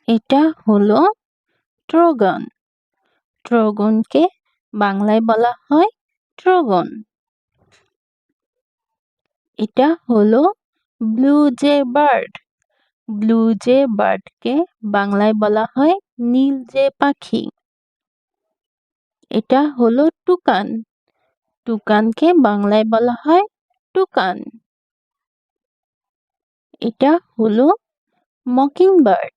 এটা হলো ট্রোগন। ট্রোগনকে বাংলায় বলা হয় ট্রোগন। এটা হলো blue jay bird. Blue jay বার্ডকে বাংলায় বলা হয় নীল জে পাখি। এটা হলো টুকান। টুকানকে বাংলায় বলা হয় টুকান। এটা হলো মকিং বার্ড।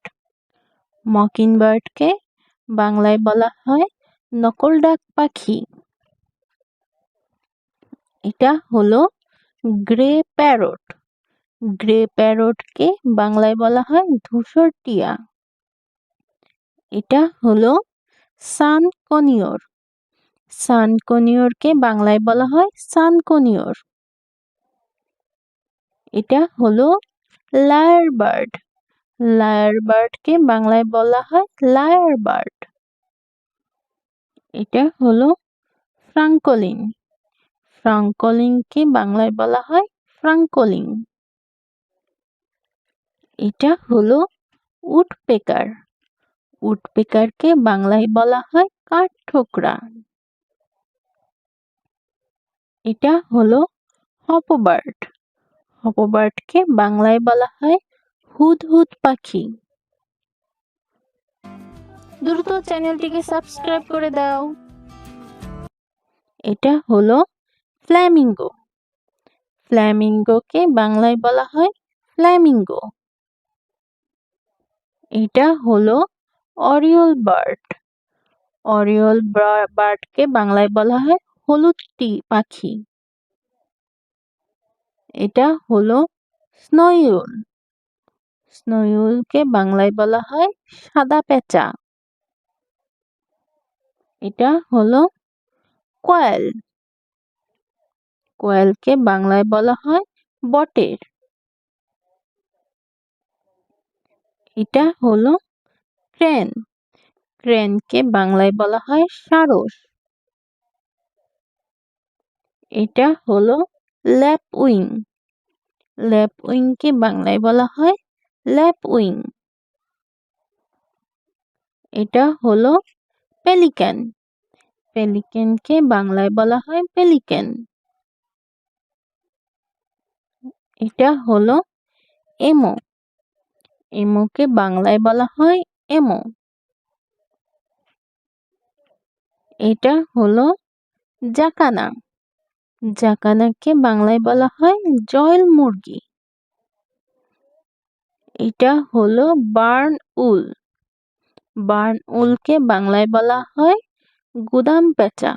মকিং বার্ডকে বাংলায় বলা হয় নকল ডাক পাখি। এটা হলো গ্রে প্যারট। গ্রে প্যারটকে বাংলায় বলা হয় ধূসর টিয়া। এটা হলো সানকনিওর। সানকনিওরকে বাংলায় বলা হয় সানকনিওর। এটা হলো লায়ার বার্ড। লায়ার বার্ডকে বাংলায় বলা হয় লায়ার বার্ড। এটা হলো ফ্রাঙ্কলিন। ফ্রাঙ্কলিনকে বাংলায় বলা হয় ফ্রাঙ্কলিন। এটা হলো উডপেকার। উডপেকারকে বাংলায় বলা হয় কাঠঠোকরা। এটা হলো হপবার্ড। হপবার্ডকে বাংলায় বলা হয় হুদহুদ পাখি। দ্রুত চ্যানেলটিকে সাবস্ক্রাইব করে দাও। এটা হলো ফ্ল্যামিঙ্গো। ফ্ল্যামিঙ্গোকে বাংলায় বলা হয় ফ্ল্যামিঙ্গো। এটা হলো অরিওল বার্ড। অরিওল বার্ডকে বাংলায় বলা হয় হলুদ পাখি। এটা হলো স্নোইউল। স্নোইউলকে বাংলায় বলা হয় সাদা পেঁচা। এটা হলো কোয়েল। কোয়েলকে বাংলায় বলা হয় বটের। এটা হলো ক্রেন। ক্রেনকে বাংলায় বলা হয় সারস। এটা হলো ল্যাপউইং। ল্যাপউইংকে বাংলায় বলা হয় ল্যাপউইং। এটা হলো পেলিক্যান। পেলিক্যানকে বাংলায় বলা হয় পেলিক্যান। এটা হলো এমো। এমোকে বাংলায় বলা হয় এমো। এটা হলো জাকানা। জাকানাকে বাংলায় বলা হয় জয়েল মুরগি। এটা হলো বার্ন উল। বার্ন উলকে বাংলায় বলা হয় গুদাম পেঁচা।